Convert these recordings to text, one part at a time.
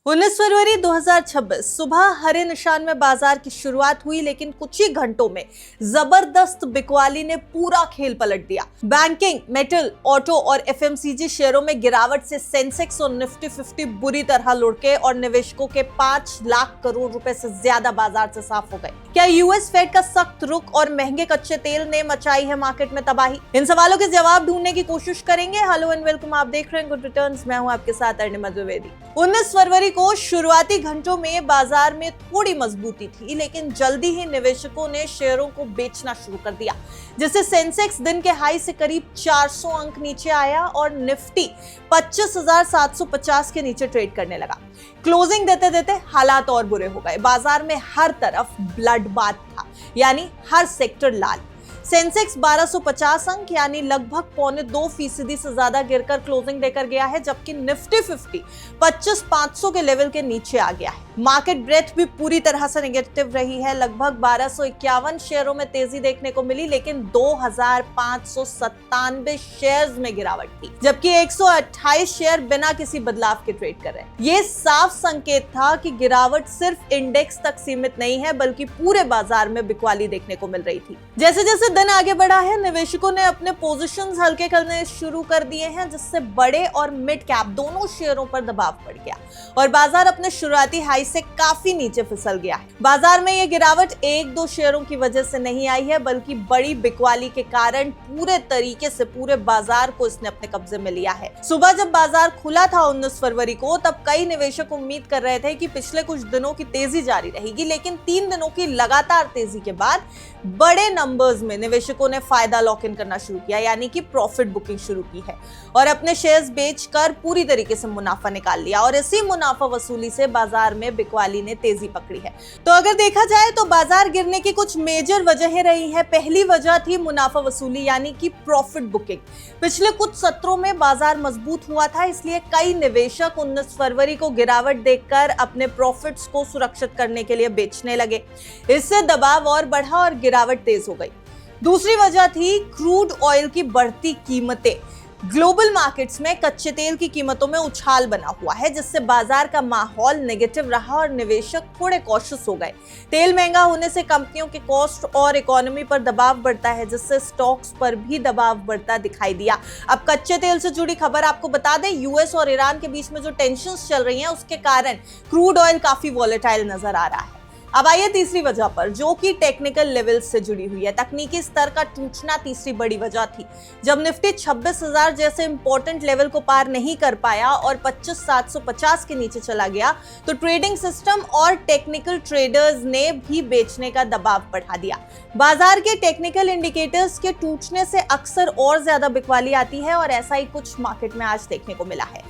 19 फरवरी 2026 सुबह हरे निशान में बाजार की शुरुआत हुई, लेकिन कुछ ही घंटों में जबरदस्त बिकवाली ने पूरा खेल पलट दिया। बैंकिंग, मेटल, ऑटो और एफएमसीजी शेयरों में गिरावट से सेंसेक्स और निफ्टी 50 बुरी तरह लुढ़के और निवेशकों के 5 लाख करोड़ रुपए से ज्यादा बाजार से साफ हो गए। क्या यूएस फेड का सख्त रुख और महंगे कच्चे तेल ने मचाई है मार्केट में तबाही? इन सवालों के जवाब ढूंढने की कोशिश करेंगे। हेलो एंड वेलकम, आप देख रहे हैं गुड रिटर्न्स। मैं हूं आपके साथ अर्णिमा द्विवेदी। 19 फरवरी को शुरुआती घंटों में बाजार में थोड़ी मजबूती थी, लेकिन जल्दी ही निवेशकों ने शेयरों को बेचना शुरू कर दिया, जिससे सेंसेक्स दिन के हाई से करीब 400 अंक नीचे आया और निफ्टी 25,750 के नीचे ट्रेड करने लगा। क्लोजिंग देते देते हालात और बुरे हो गए। बाजार में हर तरफ ब्लडबाथ था, यानी हर सेक्टर लाल। सेंसेक्स 1250 अंक यानी लगभग 0.25% से ज्यादा गिरकर क्लोजिंग देकर गया है, जबकि निफ्टी 50 25,500 के लेवल के नीचे आ गया है। मार्केट ब्रेथ भी पूरी तरह से नेगेटिव रही है। लगभग 1251 शेयरों में तेजी देखने को मिली, लेकिन 2,597 शेयर्स में गिरावट थी, जबकि 128 शेयर बिना किसी बदलाव के ट्रेड कर रहे हैं। ये साफ संकेत था कि गिरावट सिर्फ इंडेक्स तक सीमित नहीं है, बल्कि पूरे बाजार में बिकवाली देखने को मिल रही थी। जैसे जैसे दिन आगे बढ़ा है, निवेशकों ने अपने पोजीशंस हल्के करने शुरू कर दिए हैं, जिससे बड़े और मिड कैप दोनों शेयरों पर दबाव पड़ गया और बाजार अपने शुरुआती हाई से काफी नीचे फिसल गया है। बाजार में यह गिरावट 1-2 शेयरों की वजह से नहीं आई है, बल्कि बड़ी बिकवाली के कारण पूरे तरीके से पूरे बाजार को इसने अपने कब्जे में लिया है। सुबह जब बाजार खुला था 19 फरवरी को, तब कई निवेशक उम्मीद कर रहे थे कि पिछले कुछ दिनों की तेजी जारी रहेगी, लेकिन 3 दिनों की लगातार तेजी के बाद बड़े नंबर्स में निवेशकों ने फायदा लॉक इन करना शुरू किया, यानी कि प्रॉफिट बुकिंग शुरू की है और अपने शेयर्स बेचकर पूरी तरीके से मुनाफा निकाल लिया और इसी मुनाफा वसूली से बाजार में बिकवाली ने तेजी पकड़ी है। तो अगर देखा जाए तो बाजार गिरने की कुछ मेजर वजहें रही है। पहली वजह थी मुनाफा वसूली, यानी कि प्रॉफिट बुकिंग। पिछले कुछ सत्रों में बाजार मजबूत हुआ था, इसलिए कई निवेशक 19 फरवरी को गिरावट देखकर अपने प्रॉफिट्स को सुरक्षित करने के लिए बेचने लगे। इससे दबाव और बढ़ा और गिरावट तेज हो गई। दूसरी वजह थी क्रूड ऑयल की बढ़ती कीमतें। ग्लोबल मार्केट्स में कच्चे तेल की कीमतों में उछाल बना हुआ है, जिससे बाजार का माहौल नेगेटिव रहा और निवेशक थोड़े कॉशियस हो गए। तेल महंगा होने से कंपनियों के कॉस्ट और इकोनॉमी पर दबाव बढ़ता है, जिससे स्टॉक्स पर भी दबाव बढ़ता दिखाई दिया। अब कच्चे तेल से जुड़ी खबर आपको बता दें, यूएस और ईरान के बीच में जो टेंशंस चल रही हैं, उसके कारण क्रूड ऑयल काफी वॉलेटाइल नजर आ रहा है। अब आइए तीसरी वजह पर, जो कि टेक्निकल लेवल से जुड़ी हुई है। तकनीकी स्तर का टूटना तीसरी बड़ी वजह थी। जब निफ्टी 26,000 जैसे इंपॉर्टेंट लेवल को पार नहीं कर पाया और 25,750 के नीचे चला गया, तो ट्रेडिंग सिस्टम और टेक्निकल ट्रेडर्स ने भी बेचने का दबाव बढ़ा दिया। बाजार के टेक्निकल इंडिकेटर्स के टूटने से अक्सर और ज्यादा बिकवाली आती है और ऐसा ही कुछ मार्केट में आज देखने को मिला है।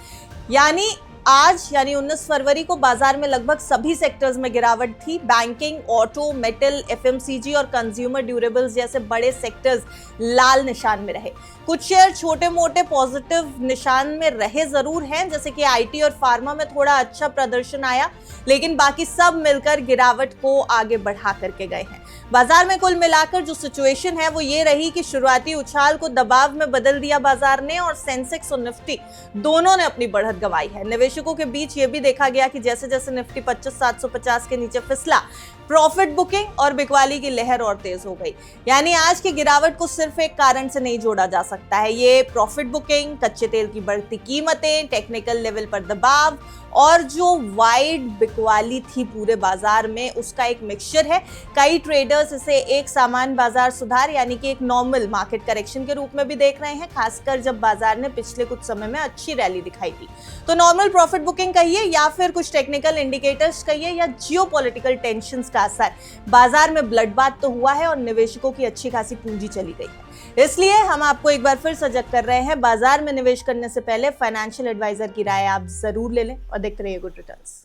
यानी 19 फरवरी को बाजार में लगभग सभी सेक्टर्स में गिरावट थी। बैंकिंग, ऑटो, मेटल, एफएमसीजी और कंज्यूमर ड्यूरेबल्स जैसे बड़े सेक्टर्स लाल निशान में रहे। कुछ शेयर छोटे मोटे पॉजिटिव निशान में रहे जरूर हैं, जैसे कि आईटी और फार्मा में थोड़ा अच्छा प्रदर्शन आया, लेकिन बाकी सब मिलकर गिरावट को आगे बढ़ा करके गए हैं। बाजार में कुल मिलाकर जो सिचुएशन है वो ये रही कि शुरुआती उछाल को दबाव में बदल दिया बाजार ने और सेंसेक्स और निफ्टी दोनों ने अपनी बढ़त गंवाई है। निवेशकों के बीच ये भी देखा गया कि जैसे जैसे निफ्टी 25,750 के नीचे फिसला, प्रॉफिट बुकिंग और बिकवाली की लहर और तेज हो गई। यानी आज की गिरावट को सिर्फ एक कारण से नहीं जोड़ा जा सकता है। ये प्रॉफिट बुकिंग, कच्चे तेल की बढ़ती कीमतें, टेक्निकल लेवल पर दबाव और जो वाइड बिकवाली थी पूरे बाजार में, उसका एक मिक्सचर है। कई ट्रेडर्स इसे एक सामान्य बाजार सुधार, यानी कि एक नॉर्मल मार्केट करेक्शन के रूप में भी देख रहे हैं, खासकर जब बाजार ने पिछले कुछ समय में अच्छी रैली दिखाई थी। तो नॉर्मल प्रॉफिट बुकिंग कहिए या फिर कुछ टेक्निकल इंडिकेटर्स कहिए या जियोपॉलिटिकल टेंशंस का असर, बाजार में ब्लडबाथ तो हुआ है और निवेशकों की अच्छी खासी पूंजी चली गई है। इसलिए हम आपको एक बार फिर सजग कर रहे हैं, बाजार में निवेश करने से पहले फाइनेंशियल एडवाइजर की राय आप जरूर ले लें और देखते रहिए गुड रिटर्न्स।